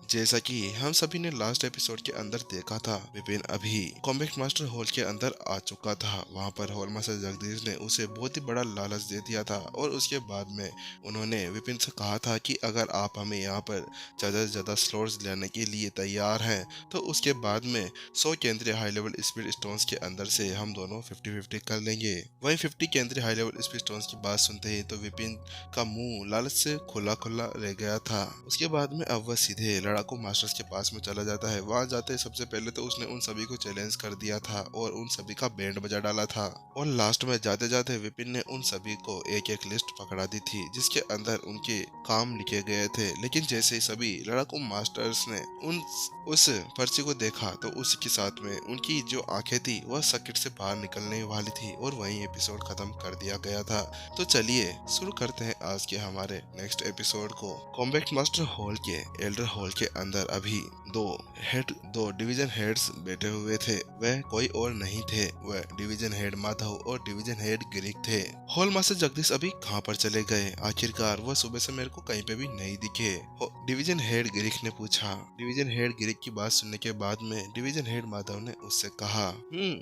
जैसा कि हम सभी ने लास्ट एपिसोड के अंदर देखा था, विपिन अभी कॉम्बैट मास्टर हॉल के अंदर आ चुका था। वहां पर हॉल मास्टर जगदीश ने उसे बहुत ही बड़ा लालच दे दिया था और उसके बाद में उन्होंने विपिन से कहा था कि अगर आप हमें यहाँ पर ज्यादा से ज्यादा स्लॉट्स लेने के लिए तैयार हैं तो उसके बाद में 100 केंद्रीय हाई लेवल स्पीड स्टोन्स के अंदर से हम दोनों 50-50 कर लेंगे। वहीं 50 केंद्रीय हाई लेवल स्पीड स्टोन्स की बात सुनते ही तो विपिन का मुंह लालच से खुला खुला रह गया था। उसके बाद में अब वह सीधे लड़ाकू मास्टर्स के पास में चला जाता है। वहां जाते ही सबसे पहले तो उसने उन सभी को चैलेंज कर दिया था और उन सभी का बैंड बजा डाला था। और लास्ट में जाते जाते विपिन ने उन सभी को एक एक लिस्ट पकड़ा दी थी जिसके अंदर उनके काम लिखे गए थे। लेकिन जैसे ही सभी लड़ाकू मास्टर्स ने उस पर्ची को देखा तो उसके साथ में उनकी जो आंखें थी वह सर्किट से बाहर निकलने वाली थी और वहीं एपिसोड खत्म कर दिया गया था। तो चलिए शुरू करते हैं आज के हमारे नेक्स्ट एपिसोड को। कॉम्बैट मास्टर हॉल के एल्डर हॉल के अंदर अभी दो डिवीजन हेड्स बैठे हुए थे। वह कोई और नहीं थे, वह डिवीजन हेड माधव और डिवीजन हेड गिरिक थे। हॉल मास्टर जगदीश अभी कहाँ पर चले गए? आखिरकार वह सुबह से मेरे को कहीं पे भी नहीं दिखे। डिवीजन हेड गिरिक ने पूछा। डिवीजन हेड गिरिक की बात सुनने के बाद में डिवीजन हेड माधव ने उससे कहा,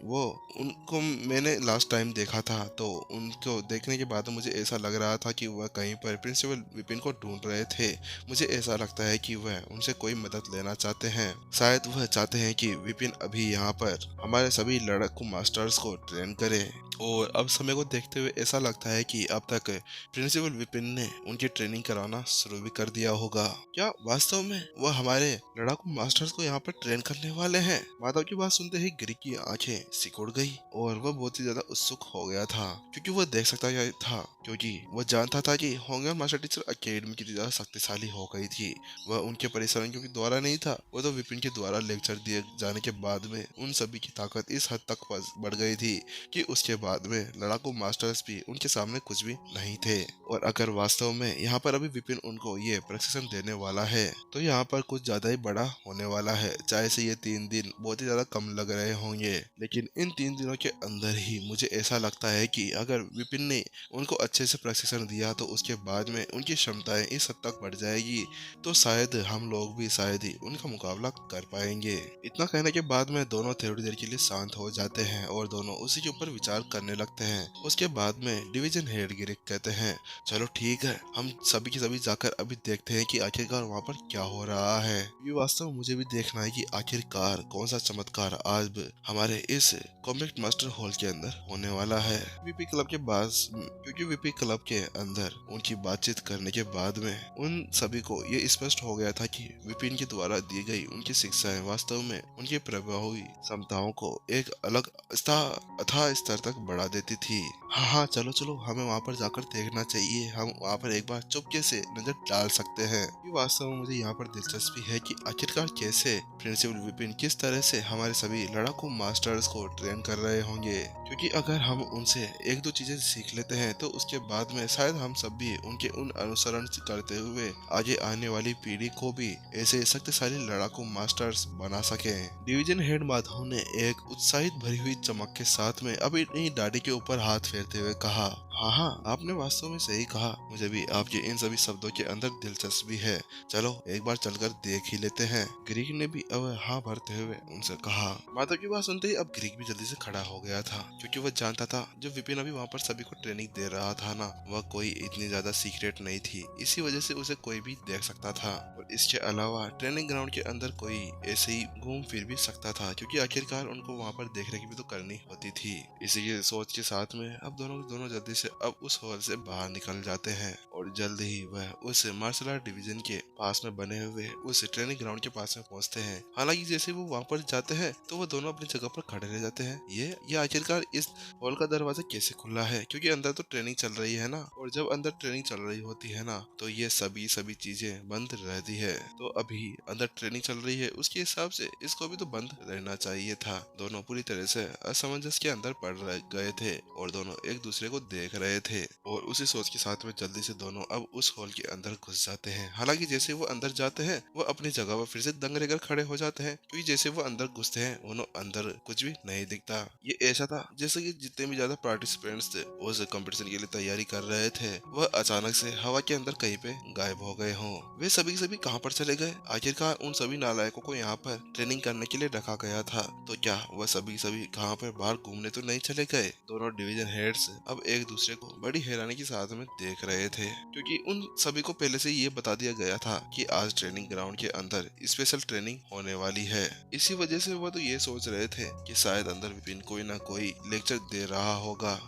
वो उनको मैंने लास्ट टाइम देखा था तो उनको देखने के बाद मुझे ऐसा लग रहा था कि वह कहीं पर प्रिंसिपल विपिन को ढूंढ रहे थे। मुझे ऐसा लगता है कि वह उनसे कोई मदद लेना चाहते हैं। शायद वह चाहते हैं कि विपिन अभी यहाँ पर हमारे सभी लड़ाकू मास्टर्स को ट्रेन करे। और अब समय को देखते हुए ऐसा लगता है कि अब तक प्रिंसिपल विपिन ने उनकी ट्रेनिंग कराना शुरू भी कर दिया होगा। क्या वास्तव में वह हमारे लड़ाकू मास्टर्स को यहाँ पर ट्रेन करने वाले हैं? माधव की बात सुनते ही गिरिक की आंखें सिकुड़ गई और वह बहुत ही ज्यादा उत्सुक हो गया था क्योंकि वह देख सकता था, क्योंकि वह जानता था कि होंगे मास्टर टीचर अकेडमी कितनी ज्यादा शक्तिशाली हो गई थी। वह उनके परिश्रम के द्वारा नहीं था, वह तो विपिन के द्वारा लेक्चर दिए जाने के बाद में उन सभी की ताकत इस हद तक बढ़ गई थी कि उसके बाद में लड़ाकू मास्टर्स भी उनके सामने कुछ भी नहीं थे। और अगर वास्तव में यहाँ पर अभी विपिन उनको ये प्रशिक्षण देने वाला है तो यहाँ पर कुछ ज्यादा ही बड़ा होने वाला है। चाहे से ये 3 दिन बहुत ही ज्यादा कम लग रहे होंगे, लेकिन इन 3 दिनों के अंदर ही मुझे ऐसा लगता है कि अगर विपिन ने उनको अच्छे से प्रशिक्षण दिया तो उसके बाद में उनकी क्षमताएं इस हद तक बढ़ जाएगी तो शायद हम लोग भी शायद ही उनका मुकाबला कर पाएंगे। इतना कहने के बाद में दोनों थोड़ी देर के लिए शांत हो जाते हैं और दोनों उसी के ऊपर विचार करने लगते हैं। उसके बाद में डिवीजन हेड गिरिक कहते हैं, चलो ठीक है, हम सभी के सभी जाकर अभी देखते हैं कि आखिरकार वहाँ पर क्या हो रहा है। ये वास्तव में मुझे भी देखना है कि आखिरकार कौन सा चमत्कार आज हमारे इस कॉम्बैट मास्टर हॉल के अंदर होने वाला है। वीपी क्लब के पास, क्योंकि वीपी क्लब के अंदर उनकी बातचीत करने के बाद में उन सभी को ये स्पष्ट हो गया था कि विपिन के द्वारा दी गई उनकी शिक्षाएं वास्तव में उनकी प्रभावी क्षमताओं को एक अलग अथाह स्तर तक बढ़ा देती थी। हाँ, चलो चलो, हमें वहाँ पर जाकर देखना चाहिए। हम वहाँ पर एक बार चुपके से नजर डाल सकते हैं। ये वास्तव में मुझे यहाँ पर दिलचस्पी है कि आखिरकार कैसे प्रिंसिपल विपिन किस तरह से हमारे सभी लड़ाकू मास्टर्स को ट्रेन कर रहे होंगे, क्योंकि अगर हम उनसे एक दो चीजें सीख लेते हैं तो उसके बाद में शायद हम सब भी उनके उन अनुसरण करते हुए आगे आने वाली पीढ़ी को भी ऐसे शक्तिशाली लड़ाकू मास्टर्स बना सके। डिवीजन हेड माधव ने एक उत्साहित भरी हुई चमक के साथ में अपनी दाढ़ी के ऊपर हाथ फेरते हुए कहा, हाँ, आपने वास्तव में सही कहा। मुझे भी आपके इन सभी शब्दों के अंदर दिलचस्पी है। चलो एक बार चलकर देख ही लेते हैं। ग्रीक ने भी अब हाँ भरते हुए उनसे कहा। माधव की बात सुनते ही अब ग्रीक भी जल्दी से खड़ा हो गया था, क्योंकि वह जानता था जो विपिन अभी वहाँ पर सभी को ट्रेनिंग दे रहा था ना, वह कोई इतनी ज्यादा सीक्रेट नहीं थी। इसी वजह से उसे कोई भी देख सकता था और इसके अलावा ट्रेनिंग ग्राउंड के अंदर कोई ऐसे ही घूम फिर भी सकता था, क्योंकि आखिरकार उनको वहाँ पर देखने की भी तो करनी होती थी। इसी के सोच के साथ में अब दोनों जल्दी से अब उस हॉल से बाहर निकल जाते हैं और जल्द ही वह उस मार्शल आर्ट डिवीजन के पास में बने हुए उस ट्रेनिंग ग्राउंड के पास में पहुंचते हैं। हालांकि जैसे वो वहां पर जाते हैं तो वो दोनों अपनी जगह पर खड़े रह जाते हैं। ये आखिरकार इस हॉल का दरवाजा कैसे खुला है, क्योंकि अंदर तो ट्रेनिंग चल रही है ना, और जब अंदर ट्रेनिंग चल रही होती है ना तो ये सभी चीजें बंद रहती है। तो अभी अंदर ट्रेनिंग चल रही है, उसके हिसाब से इसको भी तो बंद रहना चाहिए था। दोनों पूरी तरह से असमंजस के अंदर पड़ गए थे और दोनों एक दूसरे को देख रहे थे और उसी सोच के साथ में जल्दी से दोनों अब उस हॉल के अंदर घुस जाते हैं। हालांकि जैसे वो अंदर जाते हैं वो अपनी जगह पर फिर से दंग रहकर खड़े हो जाते हैं, क्योंकि जैसे वो अंदर घुसते हैं उन्हें अंदर कुछ भी नहीं दिखता। ये ऐसा था जैसे कि जितने भी ज्यादा पार्टिसिपेंट्स थे उस कंपटीशन के लिए तैयारी कर रहे थे वह अचानक से हवा के अंदर कहीं पे गायब हो गए हों। वे सभी के सभी कहां पर चले गए? आखिरकार उन सभी नालायकों को यहाँ पर ट्रेनिंग करने के लिए रखा गया था, तो क्या वह सभी सभी कहां पर बाहर घूमने तो नहीं चले गए? दोनों डिवीजन हेड्स अब एक दूसरे को बड़ी हैरानी के साथ में देख रहे थे, क्योंकि उन सभी को पहले से ये बता दिया गया था कि आज ट्रेनिंग ग्राउंड के अंदर स्पेशल ट्रेनिंग होने वाली है। इसी वजह से वह तो ये सोच रहे थे कि शायद अंदर विपिन कोई ना कोई लेक्चर दे रहा होगा।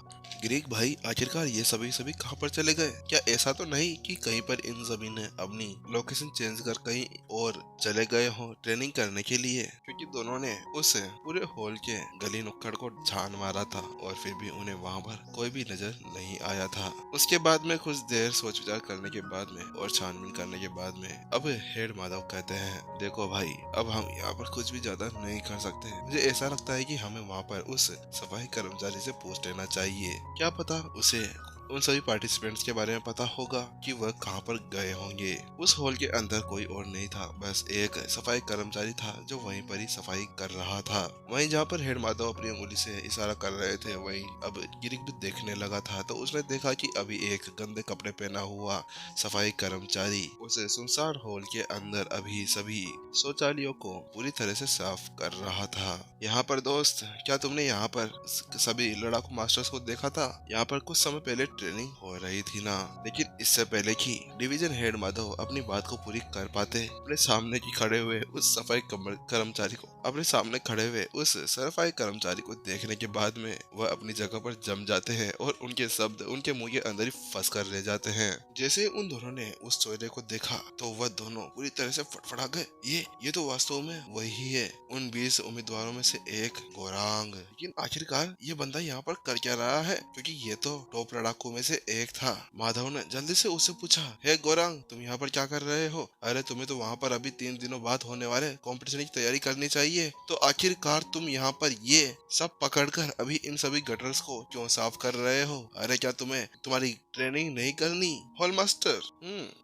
ग्रीक भाई, आखिरकार ये सभी सभी कहां पर चले गए? क्या ऐसा तो नहीं कि कहीं पर इन सभी ने अपनी लोकेशन चेंज कर कहीं और चले गए हो ट्रेनिंग करने के लिए? क्योंकि दोनों ने उस पूरे हॉल के गली नुक्कड़ को छान मारा था और फिर भी उन्हें वहां पर कोई भी नजर नहीं आया था। उसके बाद में कुछ देर सोच विचार करने के बाद में और छानबीन करने के बाद में अब हेड माधव कहते हैं, देखो भाई, अब हम यहाँ पर कुछ भी ज्यादा नहीं कर सकते। मुझे ऐसा लगता है कि हमें वहाँ पर उस सफाई कर्मचारी से पूछ लेना चाहिए। क्या पता उसे उन सभी पार्टिसिपेंट्स के बारे में पता होगा कि वह कहां पर गए होंगे। उस हॉल के अंदर कोई और नहीं था, बस एक सफाई कर्मचारी था जो वहीं पर ही सफाई कर रहा था। वहीं जहां पर हेड माधव अपनी उंगली से इशारा कर रहे थे वहीं अब गिरिक भी देखने लगा था, तो उसने देखा कि अभी एक गंदे कपड़े पहना हुआ सफाई कर्मचारी उस सुनसान हॉल के अंदर अभी सभी शौचालयों को पूरी तरह से साफ कर रहा था। यहाँ पर दोस्त, क्या तुमने यहाँ पर सभी लड़ाकू मास्टर्स को देखा था? यहाँ पर कुछ समय पहले ट्रेनिंग हो रही थी ना, लेकिन इससे पहले कि डिवीजन हेड माधव अपनी बात को पूरी कर पाते, अपने सामने की खड़े हुए उस सफाई कर्मचारी को देखने के बाद में वह अपनी जगह पर जम जाते हैं और उनके शब्द उनके मुंह के अंदर ही फंस कर रह जाते हैं। जैसे उन दोनों ने उस चेहरे को देखा तो वह दोनों पूरी तरह से फटफड़ा गए। ये तो वास्तव में वही है, उन 20 उम्मीदवारों में से एक गौरांग। लेकिन आखिरकार ये बंदा यहाँ पर कर क्या रहा है, क्योंकि ये तो टॉप लड़ाकू में से एक था। माधव ने जल्दी से उससे पूछा, हे गौरांग, तुम यहाँ पर क्या कर रहे हो? अरे तुम्हें तो वहाँ पर अभी 3 दिनों बाद होने वाले कंपटीशन की तैयारी करनी चाहिए, तो आखिरकार तुम यहाँ पर ये सब पकड़कर अभी इन सभी गटर्स को क्यों साफ कर रहे हो? अरे क्या तुम्हें तुम्हारी ट्रेनिंग नहीं करनी? Hall master.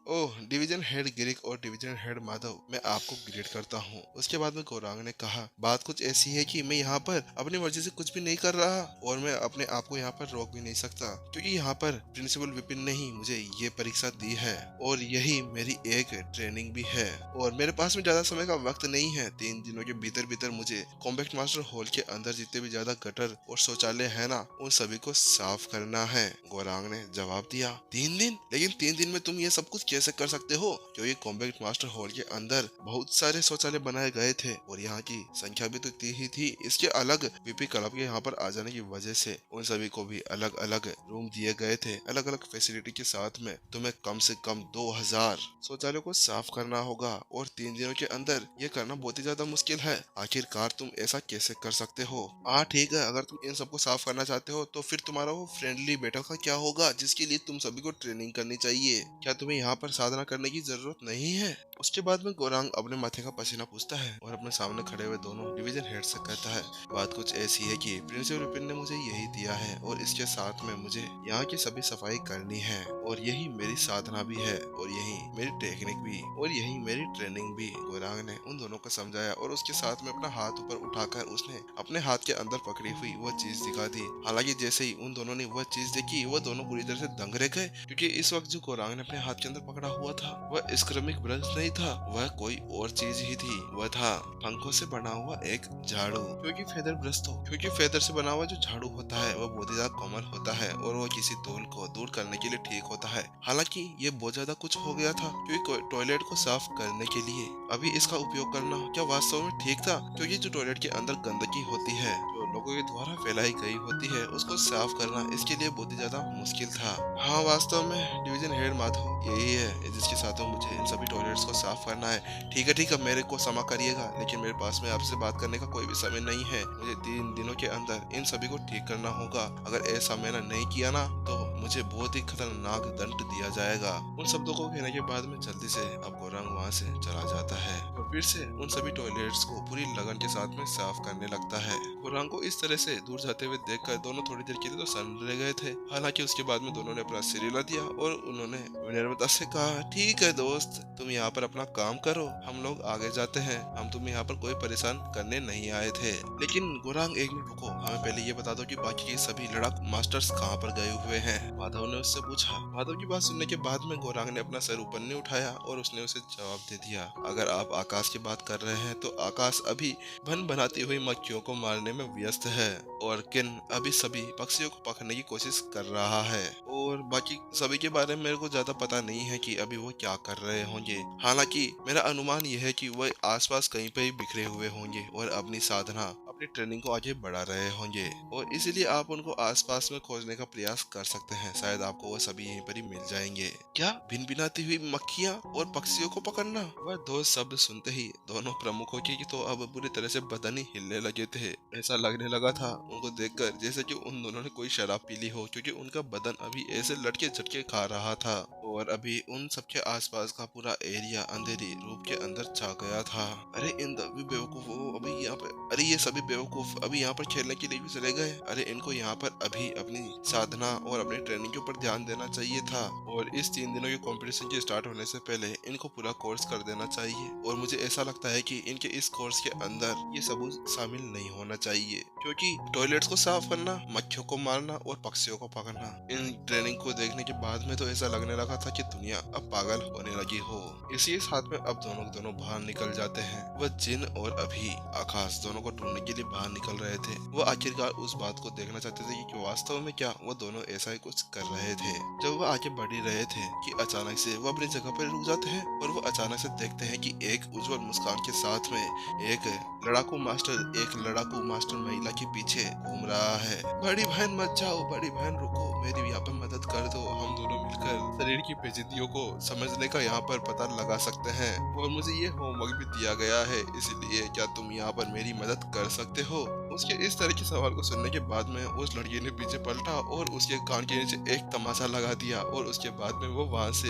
Oh, division head गिरिक और डिवीजन हेड माधव, मैं आपको ग्रेड करता हूँ। उसके बाद में गौरांग ने कहा, बात कुछ ऐसी है कि मैं यहाँ पर अपनी मर्जी से कुछ भी नहीं कर रहा और मैं अपने आप को यहाँ पर रोक भी नहीं सकता, क्योंकि यहाँ पर प्रिंसिपल विपिन ने ही मुझे ये परीक्षा दी है और यही मेरी एक ट्रेनिंग भी है और मेरे पास में ज्यादा समय का वक्त नहीं है। 3 दिनों के भीतर भीतर मुझे कॉम्बैक्ट मास्टर हॉल के अंदर जितने भी ज्यादा गटर और शौचालय है ना, उन सभी को साफ करना है। गौरांग ने जवाब दिया, 3 दिन? लेकिन 3 दिन में तुम ये सब कुछ कैसे कर सकते हो? क्योंकि कॉम्बैक्ट मास्टर हॉल के अंदर बहुत सारे शौचालय बनाए गए थे और यहाँ की संख्या भी तो इतनी ही थी। इसके अलग वीपी क्लब के यहाँ पर आ जाने की वजह से उन सभी को भी अलग अलग रूम दिए गए थे, अलग अलग फैसिलिटी के साथ में। तुम्हें कम से कम 2000 शौचालयों को साफ करना होगा और 3 दिनों के अंदर ये करना बहुत ही ज्यादा मुश्किल है। आखिरकार तुम ऐसा कैसे कर सकते हो? ठीक है, अगर तुम इन सबको साफ करना चाहते हो तो फिर तुम्हारा वो फ्रेंडली बैटल का क्या होगा, जिसके लिए तुम सभी को ट्रेनिंग करनी चाहिए? क्या तुम्हें यहाँ पर साधना करने की जरूरत नहीं है? उसके बाद में गौरांग अपने माथे का पसीना पूछता है और अपने सामने खड़े हुए दोनों डिवीजन हेड से कहता है, बात कुछ ऐसी है कि प्रिंसिपल विपिन ने मुझे यही दिया है और इसके साथ में मुझे यहाँ की सभी सफाई करनी है और यही मेरी साधना भी है और यही मेरी टेक्निक भी और यही मेरी ट्रेनिंग भी। गौरांग ने उन दोनों को समझाया और उसके साथ में अपना हाथ ऊपर उठाकर उसने अपने हाथ के अंदर पकड़ी हुई वह चीज दिखा दी। हालांकि जैसे ही उन दोनों ने वह चीज देखी वह दोनों पूरी तरह से दंग रह गए, क्योंकि इस वक्त जो गौरांग ने अपने हाथ के अंदर पकड़ा हुआ था वह स्क्रमिक ब्रश नहीं था, वह कोई और चीज ही थी। वह था पंखों से बना हुआ एक झाड़ू। क्योंकि फेदर से बना हुआ जो झाड़ू होता है वह बहुत ही ज्यादा कॉमन होता है और वह किसी धूल को दूर करने के लिए ठीक होता है। हालांकि ये बहुत ज्यादा कुछ हो गया था, क्योंकि टॉयलेट को साफ करने के लिए अभी इसका उपयोग करना क्या वास्तव में ठीक था? क्योंकि जो टॉयलेट के अंदर गंदगी होती है जो लोगों के द्वारा फैलाई गई होती है उसको साफ करना इसके लिए बहुत ही ज्यादा मुश्किल था। हाँ, वास्तव में डिवीजन हेड माधव यही है जिसके साथ मुझे इन सभी टॉयलेट्स को साफ साफ करना है। ठीक है मेरे को क्षमा करिएगा, लेकिन मेरे पास में आपसे बात करने का कोई भी समय नहीं है। मुझे 3 दिनों के अंदर इन सभी को ठीक करना होगा। अगर ऐसा मैंने नहीं किया ना तो मुझे बहुत ही खतरनाक दंड दिया जाएगा। उन शब्दों को कहने के बाद में जल्दी से अब गोरांग वहाँ से चला जाता है और फिर से उन सभी टॉयलेट्स को पूरी लगन के साथ में साफ करने लगता है। गोरांग को इस तरह से दूर जाते हुए देखकर दोनों थोड़ी देर के लिए तो सन्न रह गए थे। हालांकि उसके बाद में दोनों ने अपना सिर हिला दिया और उन्होंने विनम्रता से कहा, ठीक है दोस्त, तुम यहाँ पर अपना काम करो, हम लोग आगे जाते हैं। हम तुम्हें यहाँ पर कोई परेशान करने नहीं आए थे। लेकिन गोरांग एक मिनट रुको, हमें पहले ये बता दो कि बाकी के सभी लड़ाकू मास्टर्स कहाँ पर गए हुए हैं। माधव ने उससे पूछा। माधव की बात सुनने के बाद में गोरांग ने अपना सर ऊपर नहीं उठाया और उसने उसे जवाब दे दिया, अगर आप आकाश की बात कर रहे हैं तो आकाश अभी भन बनाती हुई मक्खियों को मारने में व्यस्त है और किन अभी सभी पक्षियों को पकड़ने की कोशिश कर रहा है। और बाकी सभी के बारे में मेरे को ज्यादा पता नहीं है कि अभी वो क्या कर रहे होंगे। हालांकि मेरा अनुमान यह है कि वह आसपास कहीं पे ही बिखरे हुए होंगे और अपनी साधना अपनी ट्रेनिंग को आगे बढ़ा रहे होंगे और इसीलिए आप उनको आसपास में खोजने का प्रयास कर सकते हैं। शायद आपको वो सभी यहीं पर ही मिल जाएंगे। क्या भिनभिनाती हुई मक्खियां और पक्षियों को पकड़ना? वह दो शब्द सुनते ही दोनों प्रमुखों की तो अब बुरी तरह से बदन ही हिलने लगे थे। ऐसा लगने लगा था उनको देखकर जैसे कि उन दोनों ने कोई शराब पी ली हो, क्योंकि उनका बदन अभी ऐसे लटके झटके खा रहा था और अभी उन सबके आसपास का पूरा एरिया अंधेरी रूप के अंदर छा गया था। अरे इन सभी बेवकूफों अभी यहाँ पे, अरे ये सभी बेवकूफ अभी यहाँ पर खेलने के लिए भी चले गए। अरे इनको यहाँ पर अभी अपनी साधना और अपनी ट्रेनिंग के ऊपर ध्यान देना चाहिए था और इस 3 दिनों के कंपटीशन के स्टार्ट होने से पहले इनको पूरा कोर्स कर देना चाहिए। और मुझे ऐसा लगता है कि इनके इस कोर्स के अंदर ये सबूत शामिल नहीं होना चाहिए, क्योंकि टॉयलेट्स को साफ करना, मक्खियों को मारना और पक्षियों को पकड़ना, इन ट्रेनिंग को देखने के बाद में तो ऐसा लगने लगा था कि दुनिया अब पागल होने लगी हो। इसी साथ में अब दोनों बाहर निकल जाते हैं। वह जिन और अभी आकाश दोनों को ढूंढने के लिए बाहर निकल रहे थे। वो आखिरकार उस बात को देखना चाहते थे कि वास्तव में क्या वो दोनों ऐसा ही कुछ कर रहे थे। जब वो आगे बढ़ ही रहे थे कि अचानक से वो अपनी जगह पर रुक जाते हैं और वो अचानक से देखते हैं कि एक उज्जवल मुस्कान के साथ में एक लड़ाकू मास्टर महिला के पीछे घूम रहा है। बड़ी बहन मत जाओ, बड़ी बहन रुको, मेरी यहाँ पर मदद कर दो, हम दोनों मिलकर शरीर की पेचीदगियों को समझने का यहाँ पर पता लगा सकते हैं और मुझे ये होमवर्क भी दिया गया है, इसलिए क्या तुम यहाँ पर मेरी मदद कर सकते हो? उसके इस तरह के सवाल को सुनने के बाद में उस लड़की ने पीछे पलटा और उसके कान के नीचे एक तमाचा लगा दिया और उसके बाद में वो वहां से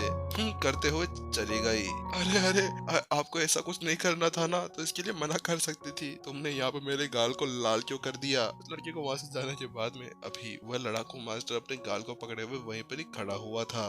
करते हुए चली गई। अरे आपको ऐसा कुछ नहीं करना था ना, तो इसके लिए मना कर सकती थी, तुमने यहाँ पे मेरे गाल को लाल क्यों कर दिया? उस लड़के को वहां से जाने के बाद में अभी वह लड़ाकू मास्टर अपने गाल को पकड़े हुए वहीं पर ही खड़ा हुआ था।